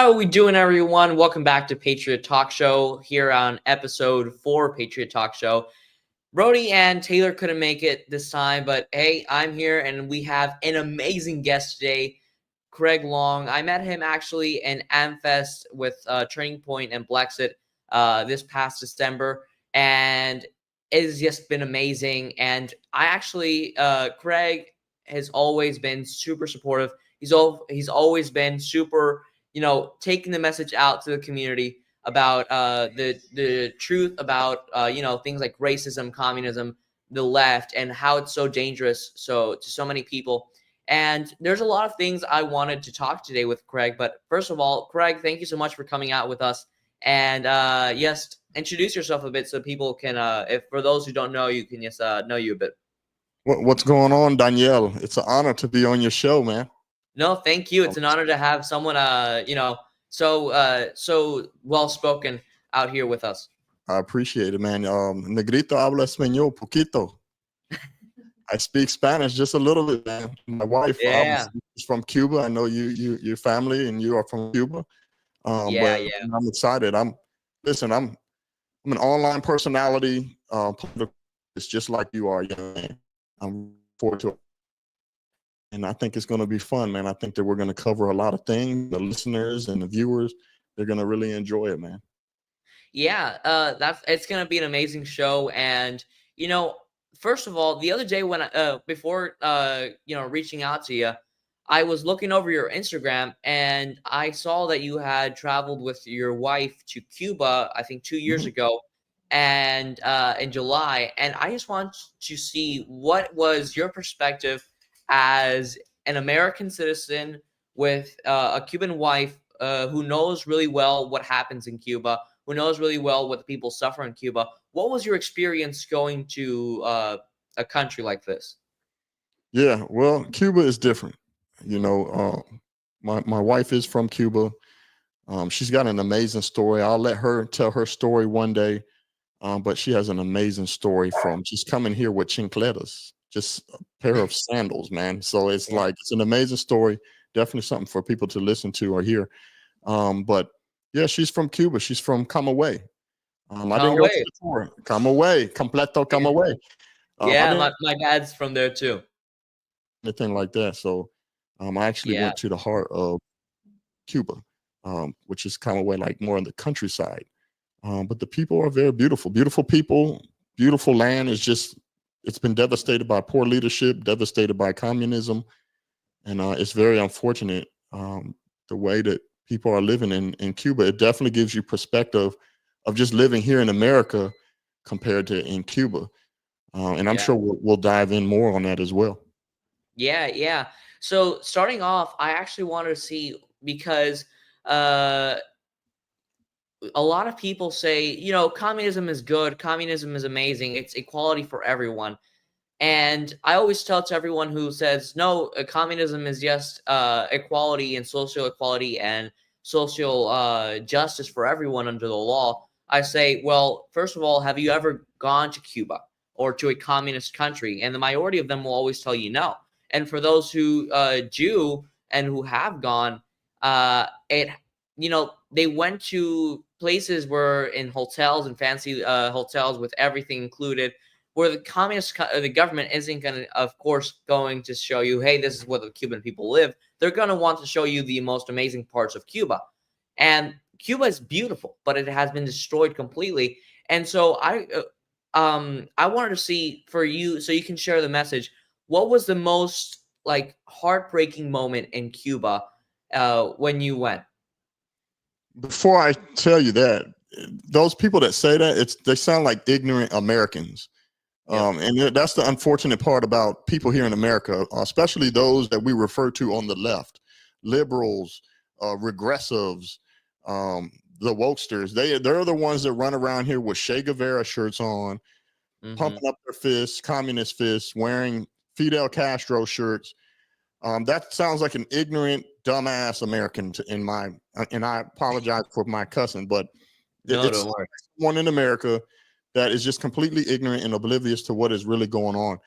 How we doing, everyone? Welcome back to Patriot Talk Show here on episode 4 Patriot Talk Show. Brody and Taylor couldn't make it this time, but hey, I'm here and we have an amazing guest today, Craig Long. I met him actually in AmFest with Turning Point and Blexit this past December, and it has just been amazing. And I actually, Craig has always been super supportive. He's always been super, taking the message out to the community about the truth about things like racism, communism, the left, and how it's so dangerous to so many people. And there's a lot of things I wanted to talk today with Craig. But first of all, Craig, thank you so much for coming out with us. And yes, introduce yourself a bit so people can, if for those who don't know you, can just know you a bit. What's going on, Danielle? It's an honor to be on your show, man. No, thank you. It's an honor to have someone, so well-spoken out here with us. I appreciate it, man. Negrito habla español poquito. I speak Spanish just a little bit, man. My wife is from Cuba. I know your family and you are from Cuba. But I'm excited. I'm an online personality. It's just like you are, young man. I'm forward to it. And I think it's going to be fun, man. I think that we're going to cover a lot of things. The listeners and the viewers, they're going to really enjoy it, man. Yeah, it's going to be an amazing show. And, first of all, the other day when before reaching out to you, I was looking over your Instagram and I saw that you had traveled with your wife to Cuba, I think 2 years ago, and in July. And I just want to see what was your perspective as an American citizen with a Cuban wife who knows really well what happens in Cuba, who knows really well what the people suffer in Cuba. What was your experience going to a country like this? Yeah, well, Cuba is different. My wife is from Cuba. She's got an amazing story. I'll let her tell her story one day. But she has an amazing story from just coming here with chancletas, just a pair of sandals, man. So it's an amazing story. Definitely something for people to listen to or hear. But yeah, she's from Cuba. She's from Camagüey. I didn't go to the tour. Camagüey, completo Camagüey. My dad's from there too. Anything like that. So I actually went to the heart of Cuba, which is Camagüey, like more on the countryside. But the people are very beautiful, beautiful people, beautiful land. It's been devastated by poor leadership, devastated by communism. And it's very unfortunate the way that people are living in Cuba. It definitely gives you perspective of just living here in America compared to in Cuba. And I'm sure we'll dive in more on that as well. Yeah. So starting off, I actually wanted to see, because a lot of people say, communism is good, communism is amazing, it's equality for everyone. And I always tell to everyone who says, no, communism is just equality and social equality and social justice for everyone under the law. I say, well, first of all, have you ever gone to Cuba or to a communist country? And the majority of them will always tell you no. And for those who do and who have gone, they went to places where in hotels and fancy hotels with everything included, where the government isn't going to, of course, going to show you, hey, this is where the Cuban people live. They're going to want to show you the most amazing parts of Cuba. And Cuba is beautiful, but it has been destroyed completely. And so I wanted to see for you, so you can share the message, what was the most heartbreaking moment in Cuba when you went? Before I tell you that, those people that say that, they sound like ignorant Americans. And that's the unfortunate part about people here in America, especially those that we refer to on the left, liberals, regressives, the wokesters. They're the ones that run around here with Che Guevara shirts on, pumping up their fists, communist fists, wearing Fidel Castro shirts. That sounds like an ignorant, dumbass American and I apologize for my cussing, but it's one in America that is just completely ignorant and oblivious to what is really going on.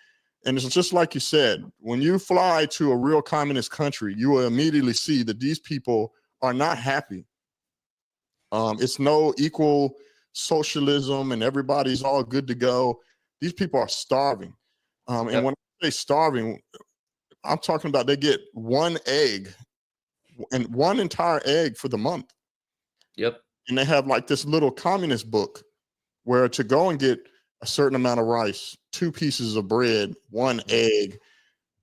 And it's just like you said, when you fly to a real communist country, you will immediately see that these people are not happy It's no equal socialism and everybody's all good to go. These people are starving. And when I say starving, I'm talking about they get one egg and one entire egg for the month. Yep. And they have like this little communist book where to go and get a certain amount of rice, 2 pieces of bread, 1 egg,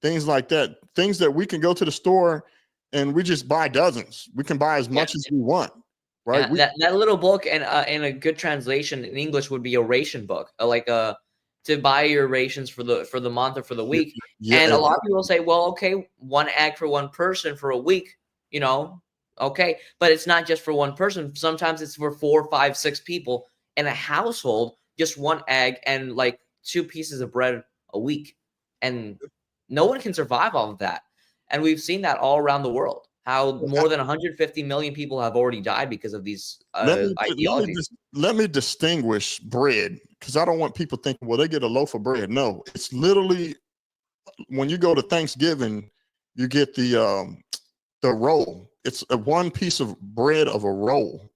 things like that. Things that we can go to the store and we just buy dozens. We can buy as much as we want, right? Yeah, that little book, and in a good translation in English would be a ration book, to buy your rations for the month or for the week. And a lot of people say, well, okay, 1 egg for 1 person for a week, okay, but it's not just for 1 person. Sometimes it's for 4, 5, 6 people in a household. Just 1 egg and like 2 pieces of bread a week, and no one can survive off of that. And we've seen that all around the world. How more than 150 million people have already died because of these ideologies. Let me distinguish bread, because I don't want people thinking, well, they get a loaf of bread. No, it's literally when you go to Thanksgiving, you get the roll. It's 1 piece of bread of a roll.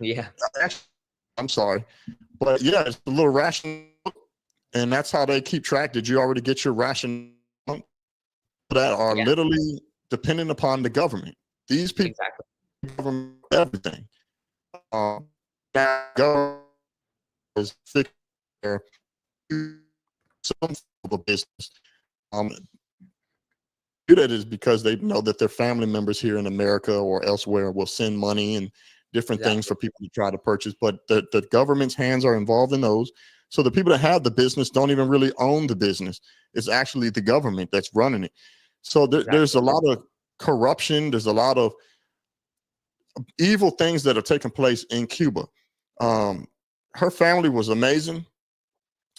Yeah. I'm sorry, but yeah, it's a little ration, and that's how they keep track. Did you already get your ration? That are literally dependent upon the government. These people government everything. Now is fixing some of the business. Do that is because they know that their family members here in America or elsewhere will send money and different things for people to try to purchase. But the government's hands are involved in those. So the people that have the business don't even really own the business. It's actually the government that's running it. So there's a lot of corruption. There's a lot of evil things that are taking place in Cuba. Her family was amazing.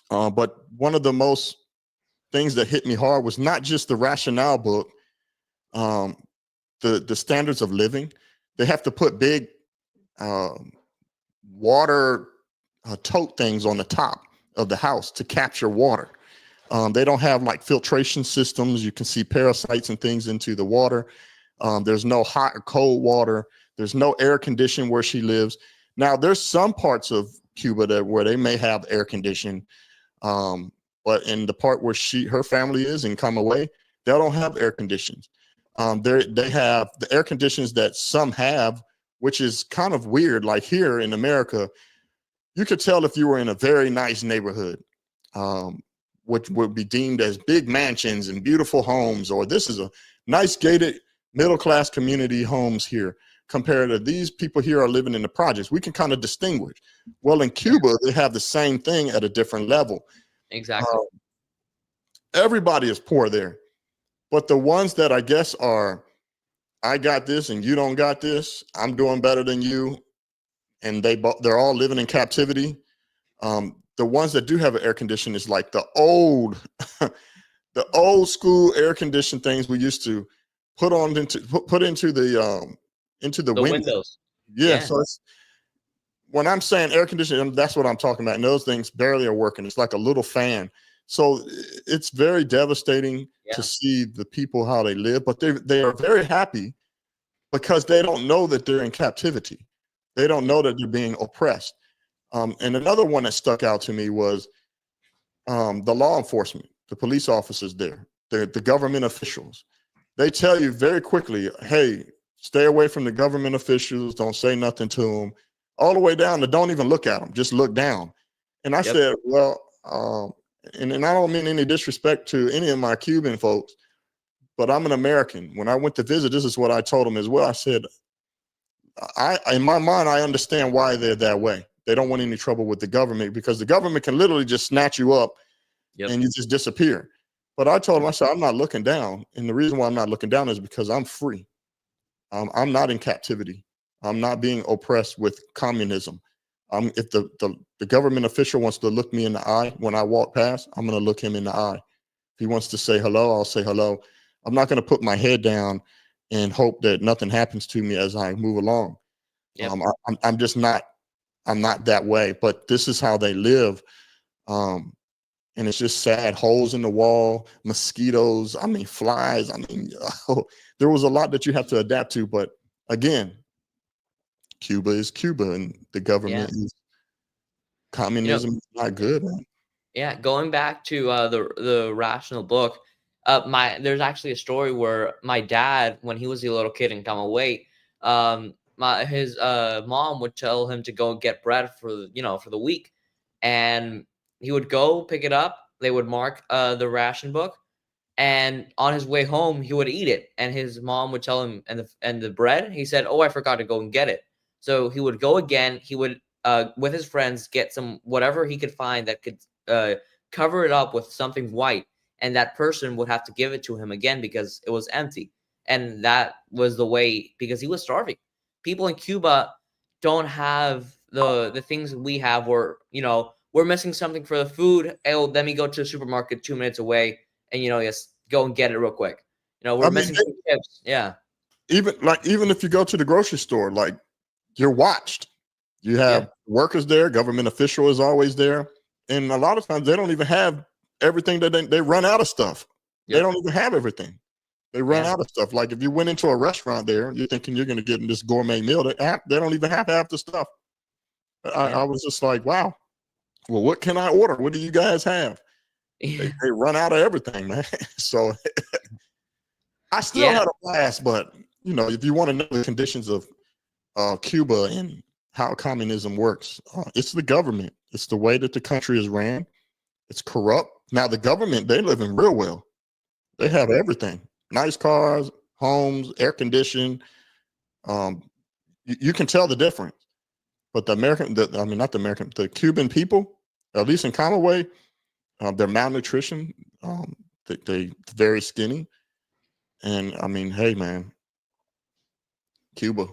But one of the most things that hit me hard was not just the rationale book, the standards of living. They have to put big water tote things on the top of the house to capture water. They don't have like filtration systems. You can see parasites and things into the water. There's no hot or cold water. There's no air conditioning where she lives. Now, there's some parts of Cuba where they may have air conditioning, but in the part where her family is in Camagüey, they don't have air conditions. They have the air conditions that some have, which is kind of weird. Like here in America, you could tell if you were in a very nice neighborhood, which would be deemed as big mansions and beautiful homes, or this is a nice gated middle-class community homes here compared to these people here are living in the projects. We can kind of distinguish. Well, in Cuba, they have the same thing at a different level. Exactly. Everybody is poor there, but the ones that I guess are, I got this and you don't got this, I'm doing better than you, and they're all living in captivity. The ones that do have an air condition is like the old school air conditioned things we used to put into the windows. Yeah. So when I'm saying air conditioning, that's what I'm talking about. And those things barely are working. It's like a little fan. So it's very devastating to see the people, how they live, but they are very happy because they don't know that they're in captivity. They don't know that they're being oppressed. And another one that stuck out to me was the law enforcement, the police officers there, the government officials. They tell you very quickly, hey, stay away from the government officials. Don't say nothing to them. All the way down to don't even look at them. Just look down. And I said, well, and I don't mean any disrespect to any of my Cuban folks, but I'm an American. When I went to visit, this is what I told them as well. I said, in my mind, I understand why they're that way. They don't want any trouble with the government because the government can literally just snatch you up and you just disappear. But I told them, I said, I'm not looking down. And the reason why I'm not looking down is because I'm free. I'm not in captivity. I'm not being oppressed with communism. If the government official wants to look me in the eye when I walk past, I'm going to look him in the eye. If he wants to say hello, I'll say hello. I'm not going to put my head down and hope that nothing happens to me as I move along. I'm just not. I'm not that way. But this is how they live. And it's just sad. Holes in the wall, mosquitoes, I mean, flies. I mean, there was a lot that you have to adapt to. But again, Cuba is Cuba, and the Yeah. government is communism. Is not good, man. Yeah, going back to the rational book, there's actually a story where my dad, when he was a little kid and come away, his mom would tell him to go get bread for the week, and he would go pick it up. They would mark the ration book, and on his way home he would eat it, and his mom would tell him, and the bread, he said, oh, I forgot to go and get it. So he would go again. He would with his friends get some whatever he could find that could cover it up with something white, and that person would have to give it to him again because it was empty. And that was the way, because he was starving. People in Cuba don't have the things that we have, where we're missing something for the food. Oh, let me go to the supermarket 2 minutes away and just go and get it real quick. We're I mean, missing some chips. Yeah. Even if you go to the grocery store, like, you're watched. You have workers there, government official is always there. And a lot of times they don't even have everything that they run out of stuff. They don't even have everything. They run out of stuff. Like if you went into a restaurant there, you're thinking you're going to get this gourmet meal. They don't even have half the stuff. I was just like, wow. Well, what can I order? What do you guys have? They run out of everything, man. So I still had a blast, but if you want to know the conditions of Cuba and how communism works, it's the government. It's the way that the country is ran. It's corrupt. Now the government, they live in real well. They have everything: nice cars, homes, air conditioning. You can tell the difference. But the Cuban people, at least in Camagüey, they're malnutrition. They very skinny. And I mean, hey, man, Cuba.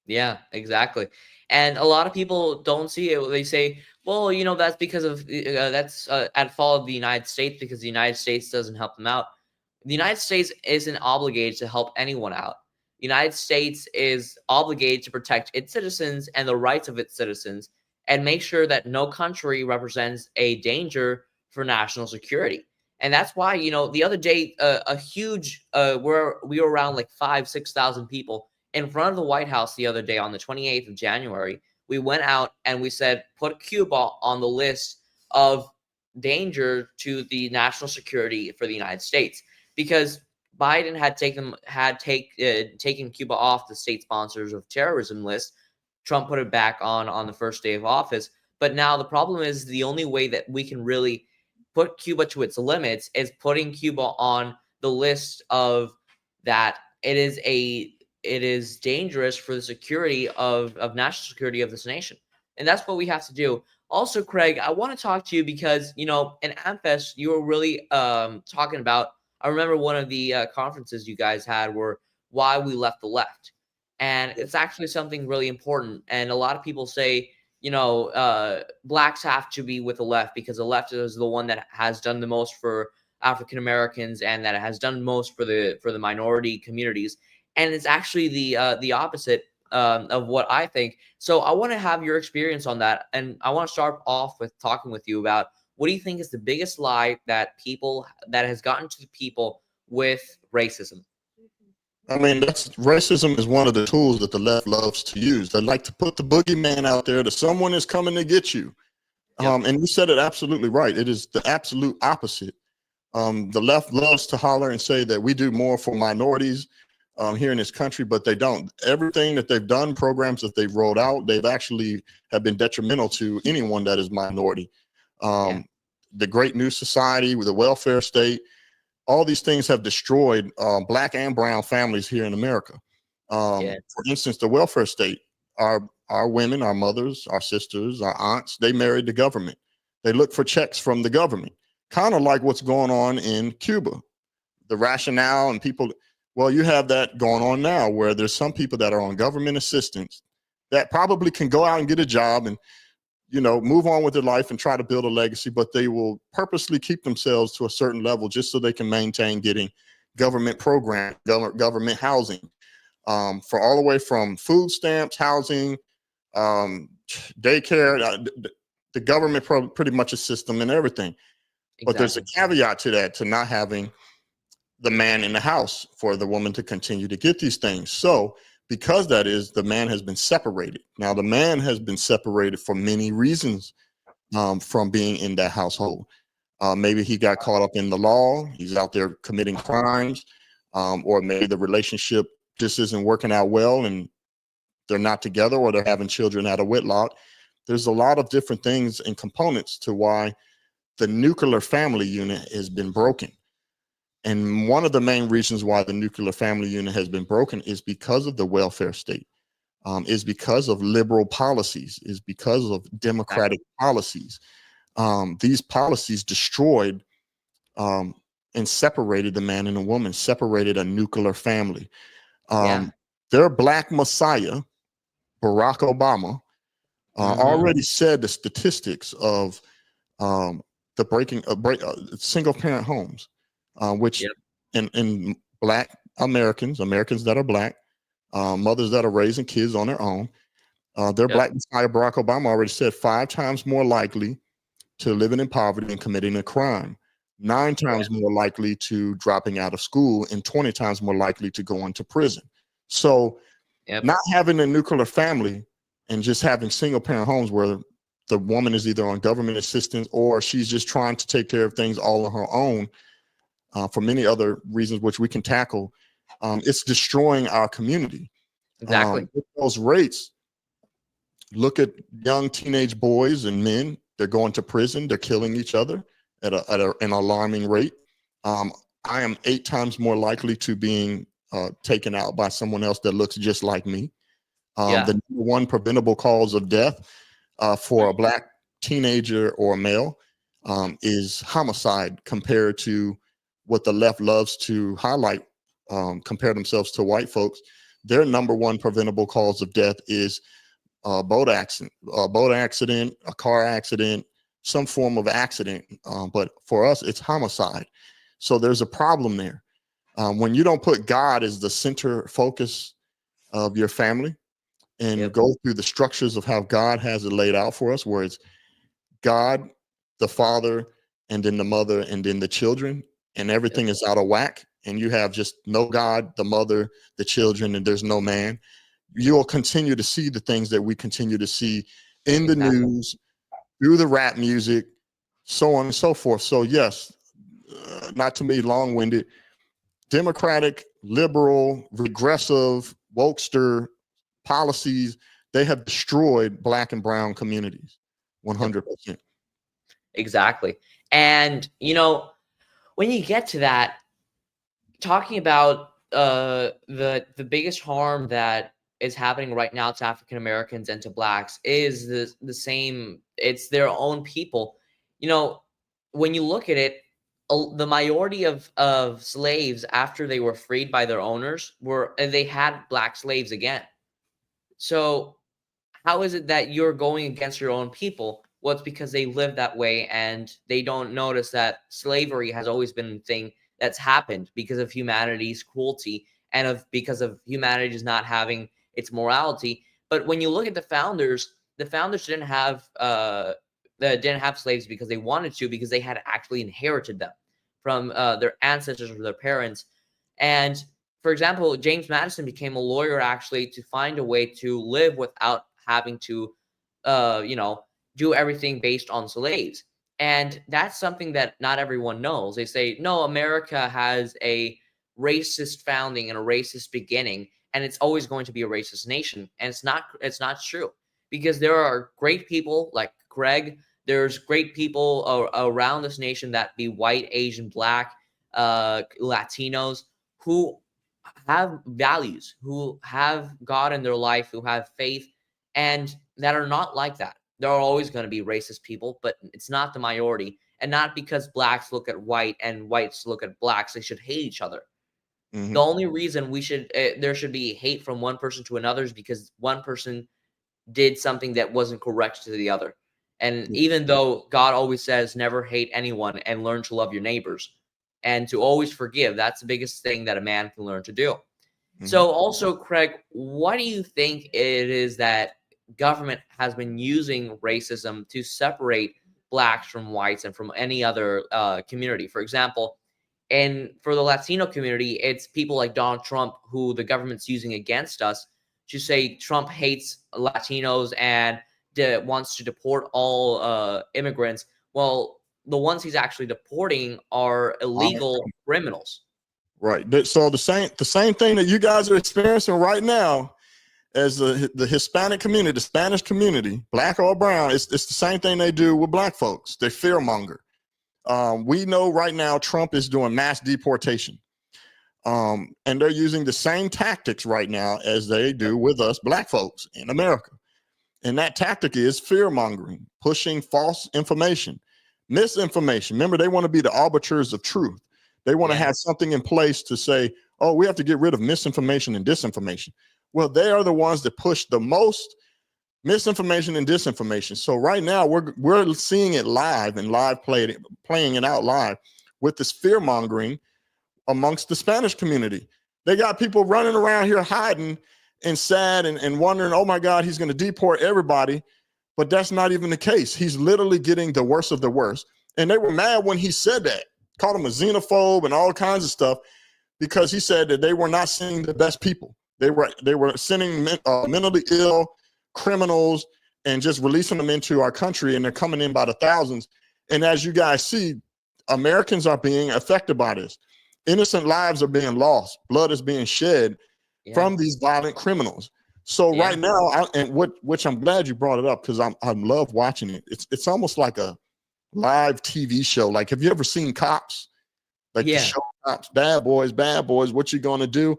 Yeah, exactly. And a lot of people don't see it. They say, well, that's because of that's at fault of the United States, because the United States doesn't help them out. The United States isn't obligated to help anyone out. The United States is obligated to protect its citizens and the rights of its citizens, and make sure that no country represents a danger for national security. And that's why, the other day, a huge, we were around like 6,000 people in front of the White House the other day on the 28th of January. We went out and we said, put Cuba on the list of danger to the national security for the United States, because Biden had taken Cuba off the state sponsors of terrorism list. Trump put it back on the first day of office. But now the problem is, the only way that we can really put Cuba to its limits is putting Cuba on the list of that it is dangerous for the security of national security of this nation. And that's what we have to do. Also, Craig, I want to talk to you because, in AmFest, you were really talking about, I remember one of the conferences you guys had were why we left the left. And it's actually something really important. And a lot of people say, blacks have to be with the left because the left is the one that has done the most for African Americans, and that has done most for the minority communities. And it's actually the opposite of what I think. So I want to have your experience on that, and I want to start off with talking with you about, what do you think is the biggest lie that has gotten to the people with racism? I mean, racism is one of the tools that the left loves to use. They like to put the boogeyman out there, that someone is coming to get you. And you said it absolutely right. It is the absolute opposite. The left loves to holler and say that we do more for minorities here in this country, but they don't. Everything that they've done, programs that they've rolled out, they've actually have been detrimental to anyone that is minority. The Great New Society, with the welfare state, all these things have destroyed black and brown families here in America. For instance, the welfare state, our women, our mothers, our sisters, our aunts, they married the government. They look for checks from the government, kind of like what's going on in Cuba. The rationale and people, well, you have that going on now, where there's some people that are on government assistance that probably can go out and get a job and move on with their life and try to build a legacy, but they will purposely keep themselves to a certain level just so they can maintain getting government program, government housing, for all the way from food stamps, housing, daycare. The government pretty much assists them in everything. Exactly. But there's a caveat to that, to not having the man in the house for the woman to continue to get these things. So because that is, the man has been separated. Now, the man has been separated for many reasons from being in that household. Maybe he got caught up in the law. He's out there committing crimes, or maybe the relationship just isn't working out well and they're not together, or they're having children out of wedlock. There's a lot of different things and components to why the nuclear family unit has been broken. And one of the main reasons why the nuclear family unit has been broken is because of the welfare state, is because of liberal policies, is because of democratic policies. These policies destroyed and separated the man and the woman, separated a nuclear family. Their black messiah, Barack Obama, already said the statistics of the breaking of single parent homes, which in black Americans that are black, mothers that are raising kids on their own, their black messiah, Barack Obama, already said 5 times more likely to living in poverty and committing a crime, 9 times more likely to dropping out of school, and 20 times more likely to go into prison. So not having a nuclear family and just having single parent homes where the woman is either on government assistance or she's just trying to take care of things all on her own, for many other reasons, which we can tackle, it's destroying our community. Exactly. With those rates, look at young teenage boys and men. They're going to prison. They're killing each other at an alarming rate. I am 8 times more likely to being taken out by someone else that looks just like me. The number one preventable cause of death for a black teenager or a male is homicide, compared to what the left loves to highlight, compare themselves to white folks. Their number one preventable cause of death is a boat accident, a car accident, some form of accident. But for us, it's homicide. So there's a problem there. When you don't put God as the center focus of your family and go through the structures of how God has it laid out for us, where it's God, the father, and then the mother, and then the children, and everything is out of whack, and you have just no God, the mother, the children, and there's no man, you'll continue to see the things that we continue to see in the news, through the rap music, so on and so forth. So yes, not to be long-winded, democratic, liberal, regressive, wokester policies, they have destroyed black and brown communities 100%. Exactly. And when you get to that, talking about the biggest harm that is happening right now to African Americans and to blacks is the same. It's their own people. When you look at it, the majority of slaves, after they were freed by their owners, they had black slaves again. So how is it that you're going against your own people? Well, it's because they live that way and they don't notice that slavery has always been a thing that's happened because of humanity's cruelty and because of humanity's not having its morality. But when you look at the founders didn't have slaves because they wanted to, because they had actually inherited them from their ancestors or their parents. And for example, James Madison became a lawyer actually to find a way to live without having to do everything based on slaves. And that's something that not everyone knows. They say, no, America has a racist founding and a racist beginning, and it's always going to be a racist nation. And it's not true, because there are great people like Greg. There's great people around this nation, that be white, Asian, black, Latinos, who have values, who have God in their life, who have faith, and that are not like that. There are always going to be racist people, but it's not the majority. And not because blacks look at white and whites look at blacks, they should hate each other. The only reason there should be hate from one person to another is because one person did something that wasn't correct to the other. And even though God always says never hate anyone and learn to love your neighbors and to always forgive, that's the biggest thing that a man can learn to do. So also, Craig, what do you think it is that government has been using racism to separate blacks from whites and from any other community? For example, and for the Latino community, it's people like Donald Trump who the government's using against us to say Trump hates Latinos and wants to deport all immigrants. Well, the ones he's actually deporting are illegal criminals. Right. So the same thing that you guys are experiencing right now as the Hispanic community, the Spanish community, black or brown, it's the same thing they do with black folks. They fearmonger. We know right now Trump is doing mass deportation. And they're using the same tactics right now as they do with us black folks in America. And that tactic is fear-mongering, pushing false information, misinformation. Remember, they want to be the arbiters of truth. They want to have something in place to say, oh, we have to get rid of misinformation and disinformation. Well, they are the ones that push the most misinformation and disinformation. So right now we're seeing it live and playing it out live with this fear-mongering amongst the Spanish community. They got people running around here hiding and sad and wondering, oh my God, he's going to deport everybody. But that's not even the case. He's literally getting the worst of the worst. And they were mad when he said that, called him a xenophobe and all kinds of stuff, because he said that they were not sending the best people. They were sending mentally ill criminals and just releasing them into our country, and they're coming in by the thousands. And as you guys see, Americans are being affected by this. Innocent lives are being lost. Blood is being shed from these violent criminals. So right now, which I'm glad you brought it up, because I love watching it. It's almost like a live TV show. Like, have you ever seen Cops? Like the show Cops, bad boys, what you gonna do?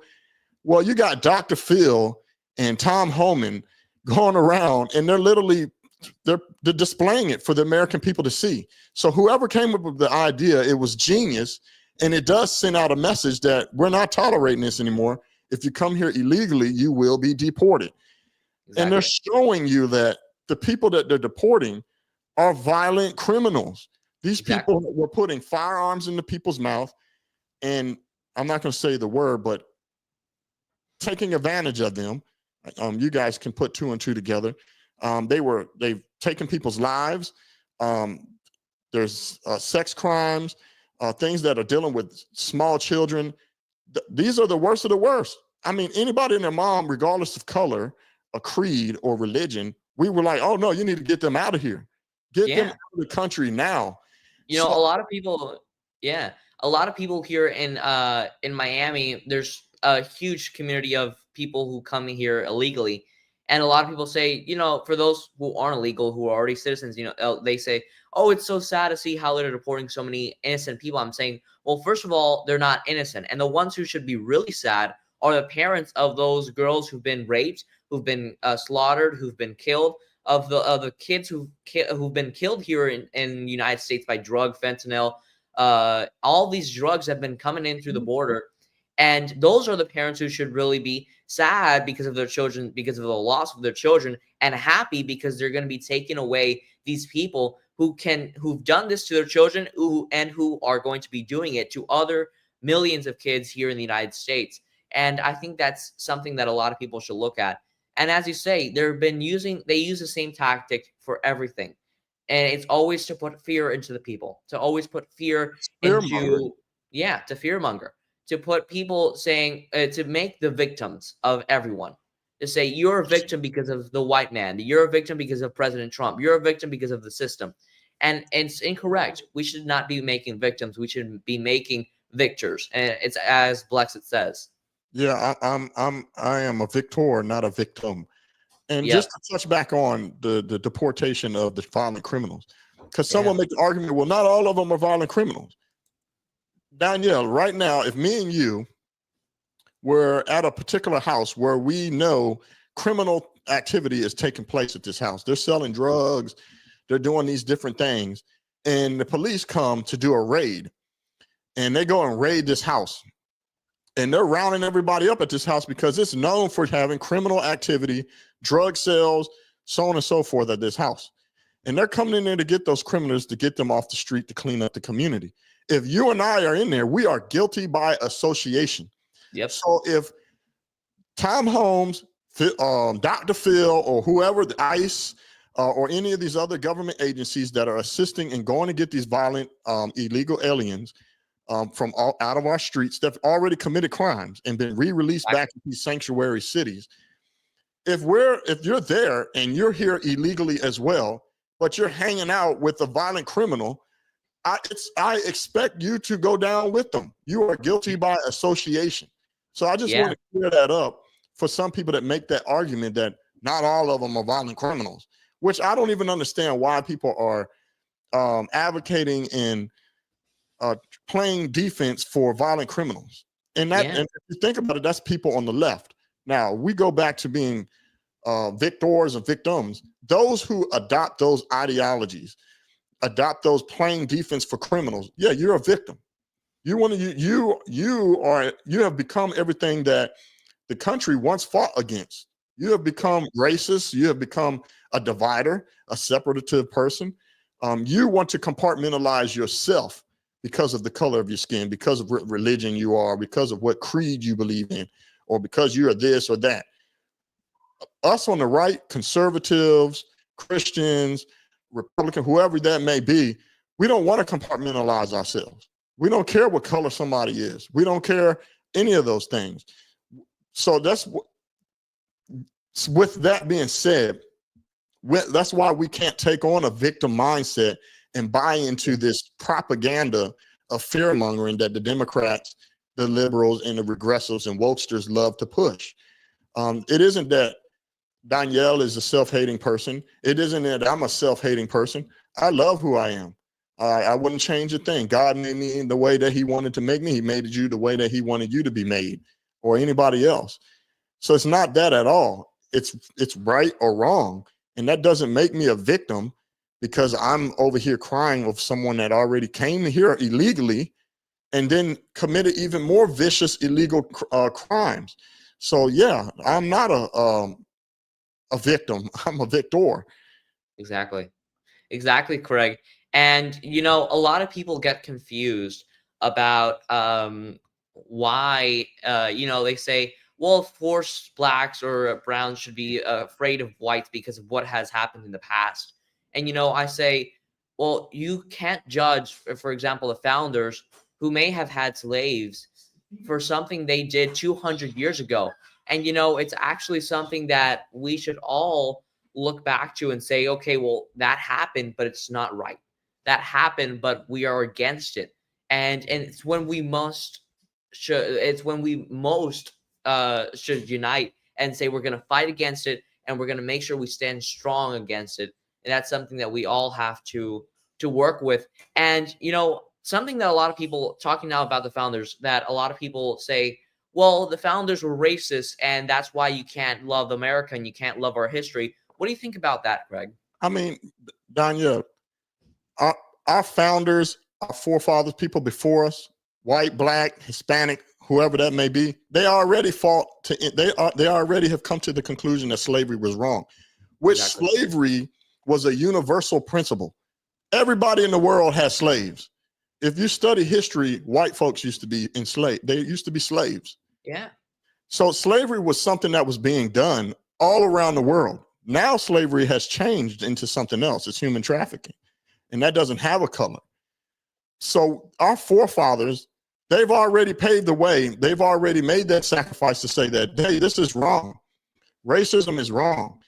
Well, you got Dr. Phil and Tom Homan going around, and they're displaying it for the American people to see. So whoever came up with the idea, it was genius, and it does send out a message that we're not tolerating this anymore. If you come here illegally, you will be deported. Exactly. And they're showing you that the people that they're deporting are violent criminals. These people were putting firearms into people's mouth, and I'm not going to say the word, but taking advantage of them. You guys can put two and two together. They've taken people's lives. There's sex crimes, things that are dealing with small children. These are the worst of the worst. I mean, anybody and their mom, regardless of color, a creed, or religion, we were like, oh no, you need to get them out of here. Get them out of the country now. You know, a lot of people here in Miami, there's a huge community of people who come here illegally. And a lot of people say, you know, for those who aren't illegal, who are already citizens, you know, they say, oh, it's so sad to see how they're deporting so many innocent people. I'm saying, well, first of all, they're not innocent. And the ones who should be really sad are the parents of those girls who've been raped, who've been slaughtered, who've been killed, of the kids who've been killed here in the United States by drug, fentanyl. All these drugs have been coming in through the border. And those are the parents who should really be sad because of their children, because of the loss of their children, and happy because they're going to be taking away these people who've done this to their children who are going to be doing it to other millions of kids here in the United States. And I think that's something that a lot of people should look at. And as you say, they use the same tactic for everything. And it's always to put fear into the people, to always put fear into, to fearmonger. To put people saying, to make the victims of everyone, to say you're a victim because of the white man, you're a victim because of President Trump, you're a victim because of the system. And it's incorrect. We should not be making victims. We should be making victors. And it's as Blexit says. Yeah, I am a victor, not a victim. And just to touch back on the deportation of the violent criminals, because someone make the argument, well, not all of them are violent criminals. Danielle, right now, if me and you were at a particular house where we know criminal activity is taking place at this house, they're selling drugs, they're doing these different things, and the police come to do a raid, and they go and raid this house, and they're rounding everybody up at this house because it's known for having criminal activity, drug sales, so on and so forth at this house. And they're coming in there to get those criminals, to get them off the street, to clean up the community. If you and I are in there, we are guilty by association. Yep. So if Tom Holmes, Dr. Phil, or whoever, the ICE, or any of these other government agencies that are assisting and going to get these violent, illegal aliens from out of our streets that have already committed crimes and been re-released back to these sanctuary cities, if you're there and you're here illegally as well, but you're hanging out with a violent criminal, I expect you to go down with them. You are guilty by association. So I just want to clear that up for some people that make that argument that not all of them are violent criminals, which I don't even understand why people are advocating and playing defense for violent criminals. And and if you think about it, that's people on the left. Now we go back to being victors and victims. Those who adopt those ideologies, adopt those playing defense for criminals. Yeah, you're a victim. You have become everything that the country once fought against. You have become racist. You have become a divider, a separative person. You want to compartmentalize yourself because of the color of your skin, because of what religion you are, because of what creed you believe in, or because you are this or that. Us on the right, conservatives, Christians, Republican, whoever that may be, we don't want to compartmentalize ourselves. We don't care what color somebody is. We don't care any of those things. So with that being said, that's why we can't take on a victim mindset and buy into this propaganda of fear mongering that the Democrats, the liberals, and the regressives and wokesters love to push. It isn't that Danielle is a self-hating person. It isn't that I'm a self-hating person. I love who I am. I wouldn't change a thing. God made me in the way that he wanted to make me. He made you the way that he wanted you to be made, or anybody else. So it's not that at all. It's right or wrong. And that doesn't make me a victim because I'm over here crying of someone that already came here illegally and then committed even more vicious illegal crimes. So yeah, I'm not a victim. I'm a victor. Exactly, Craig. And a lot of people get confused about why they say, well, of course blacks or browns should be afraid of whites because of what has happened in the past. And I say, well, you can't judge, for example, the founders who may have had slaves for something they did 200 years ago. And it's actually something that we should all look back to and say, okay, well, that happened, but it's not right. That happened, but we are against it. And it's when we most should unite and say we're going to fight against it, and we're going to make sure we stand strong against it. And that's something that we all have to work with. And something that a lot of people talking now about the founders, that a lot of people say, well, the founders were racist, and that's why you can't love America and you can't love our history. What do you think about that, Greg? I mean, Danya, our founders, our forefathers, people before us, white, black, Hispanic, whoever that may be, they already they already have come to the conclusion that slavery was wrong, which slavery was a universal principle. Everybody in the world has slaves. If you study history, white folks used to be enslaved. They used to be slaves. Yeah. So slavery was something that was being done all around the world. Now slavery has changed into something else. It's human trafficking, and that doesn't have a color. So our forefathers, they've already paved the way. They've already made that sacrifice to say that, hey, this is wrong. Racism is wrong.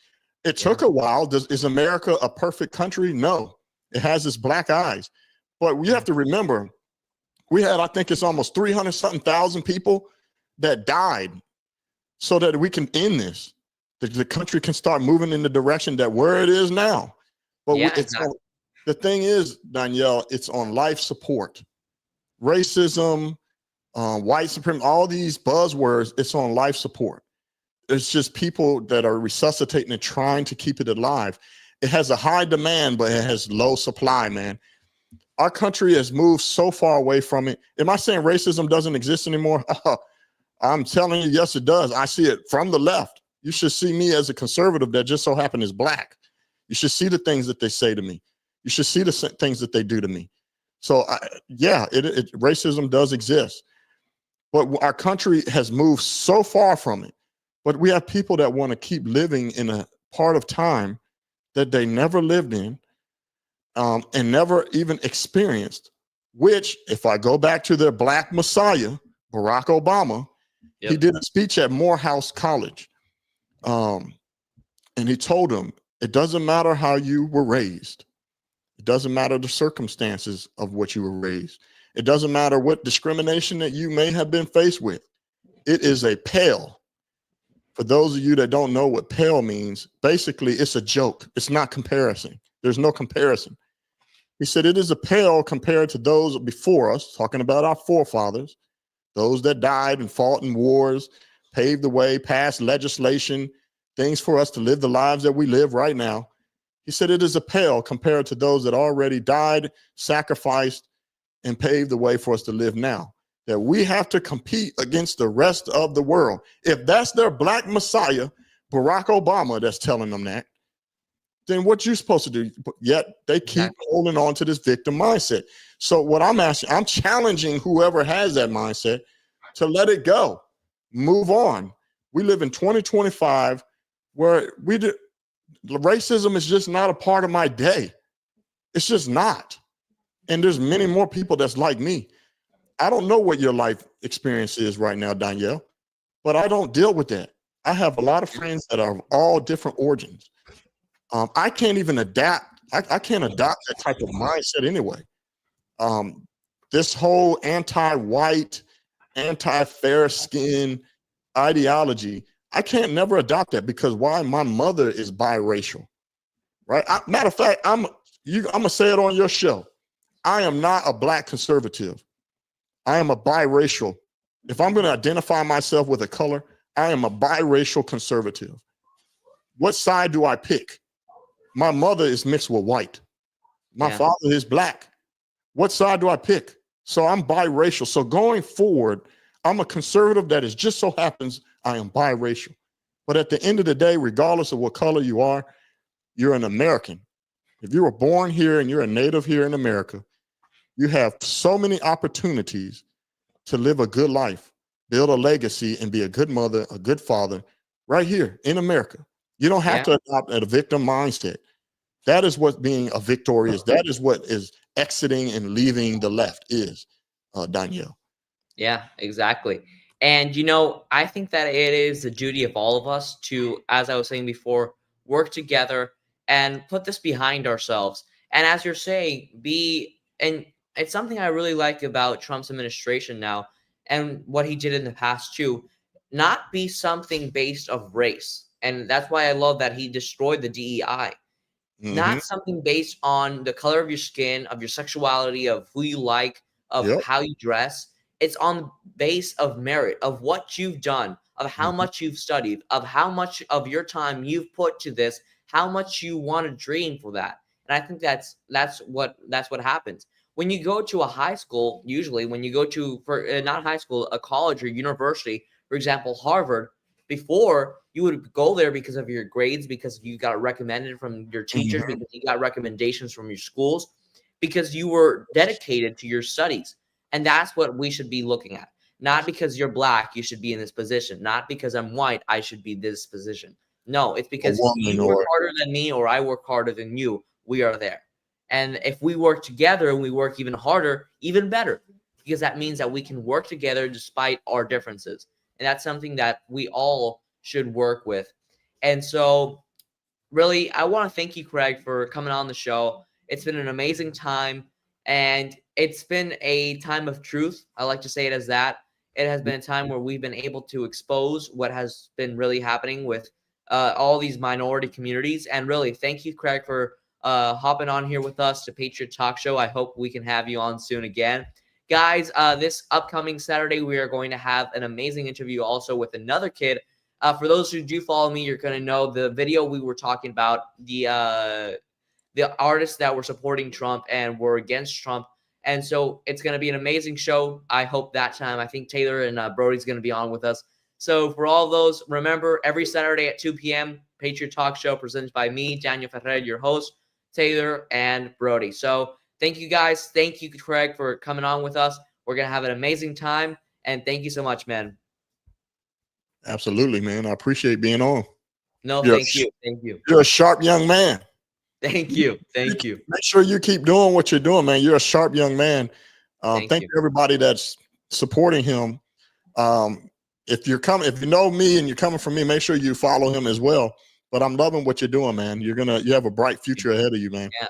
It took a while. Is America a perfect country? No. It has its black eyes. But we have to remember, we had, I think it's almost 300-something thousand people that died so that we can end this. The country can start moving in the direction that where it is now. But the thing is, Danielle, it's on life support. Racism, white supremacy, all these buzzwords, it's on life support. It's just people that are resuscitating and trying to keep it alive. It has a high demand, but it has low supply, man. Our country has moved so far away from it. Am I saying racism doesn't exist anymore? I'm telling you, yes, it does. I see it from the left. You should see me as a conservative that just so happen is black. You should see the things that they say to me. You should see the things that they do to me. So racism does exist, but our country has moved so far from it. But we have people that want to keep living in a part of time that they never lived in and never even experienced, which if I go back to their black messiah, Barack Obama, he did a speech at Morehouse College. And he told them, it doesn't matter how you were raised. It doesn't matter the circumstances of what you were raised. It doesn't matter what discrimination that you may have been faced with. It is a pale. For those of you that don't know what pale means, basically it's a joke. It's not comparison. There's no comparison. He said it is a pale compared to those before us, talking about our forefathers, those that died and fought in wars, paved the way, passed legislation, things for us to live the lives that we live right now. He said it is a pale compared to those that already died, sacrificed, and paved the way for us to live now. That we have to compete against the rest of the world. If that's their black messiah, Barack Obama, that's telling them that, then what you supposed to do? Yet they keep holding on to this victim mindset. So what I'm asking, I'm challenging whoever has that mindset to let it go, move on. We live in 2025 where racism is just not a part of my day. It's just not. And there's many more people that's like me. I don't know what your life experience is right now, Danielle, but I don't deal with that. I have a lot of friends that are of all different origins. I can't even adapt. I can't adopt that type of mindset anyway. This whole anti-white, anti-fair skin ideology, I can't never adopt that because why? My mother is biracial, right? Matter of fact, I'm gonna say it on your show. I am not a black conservative. I am a biracial. If I'm going to identify myself with a color, I am a biracial conservative. What side do I pick? My mother is mixed with white. My father is black. What side do I pick? So I'm biracial. So going forward, I'm a conservative that is just so happens I am biracial. But at the end of the day, regardless of what color you are, you're an American. If you were born here and you're a native here in America, you have so many opportunities to live a good life, build a legacy, and be a good mother, a good father right here in America. You don't have to adopt a victim mindset. That is what being a victorious, that is what is exiting and leaving the left is, Danielle. Yeah, exactly. And, I think that it is the duty of all of us to, as I was saying before, work together and put this behind ourselves. And as you're saying, and it's something I really like about Trump's administration now and what he did in the past too, not be something based of race. And that's why I love that he destroyed the DEI. Not something based on the color of your skin, of your sexuality, of who you like, of how you dress. It's on base of merit, of what you've done, of how much you've studied, of how much of your time you've put to this, how much you want to dream for that. And I think that's what happens. When you go to a high school, usually when you go to, not high school, a college or university, for example, Harvard, before you would go there because of your grades, because you got recommended from your teachers, because you got recommendations from your schools, because you were dedicated to your studies. And that's what we should be looking at. Not because you're black, you should be in this position. Not because I'm white, I should be this position. No, it's because you work harder than me or I work harder than you. We are there. And if we work together and we work even harder, even better, because that means that we can work together despite our differences. And that's something that we all should work with. And so really, I want to thank you, Craig, for coming on the show. It's been an amazing time, and it's been a time of truth. I like to say it as that. It has been a time where we've been able to expose what has been really happening with all these minority communities. And really, thank you, Craig, for hopping on here with us to Patriot Talk Show. I hope we can have you on soon again. Guys, this upcoming Saturday, we are going to have an amazing interview also with another kid. For those who do follow me, you're going to know the video we were talking about, the artists that were supporting Trump and were against Trump. And so it's going to be an amazing show. I hope that time. I think Taylor and Brody's going to be on with us. So for all those, remember, every Saturday at 2 p.m., Patriot Talk Show presented by me, Daniel Ferrer, your host, Taylor, and Brody. So thank you, guys. Thank you, Craig, for coming on with us. We're going to have an amazing time. And thank you so much, man. Absolutely, man. I appreciate being on. No, thank you. Thank you. You're a sharp young man. Thank you. Thank you. Make sure you keep doing what you're doing, man. You're a sharp young man. Thank you, everybody that's supporting him. If you know me and you're coming from me, make sure you follow him as well. But I'm loving what you're doing, man. You have a bright future ahead of you, man. Yeah.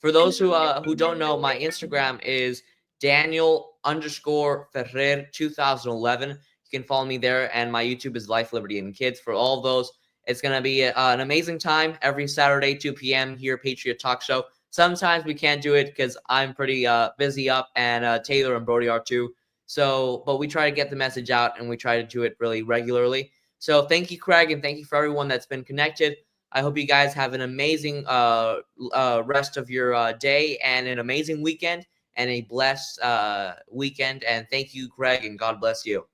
For those who don't know, my Instagram is Daniel_Ferrer 2011. You can follow me there, and my YouTube is Life, Liberty, and Kids. For all of those, it's gonna be an amazing time every Saturday, 2 p.m. here, Patriot Talk Show. Sometimes we can't do it because I'm pretty busy up, and Taylor and Brody are too. So, but we try to get the message out, and we try to do it really regularly. So, thank you, Craig, and thank you for everyone that's been connected. I hope you guys have an amazing rest of your day and an amazing weekend and a blessed weekend. And thank you, Craig, and God bless you.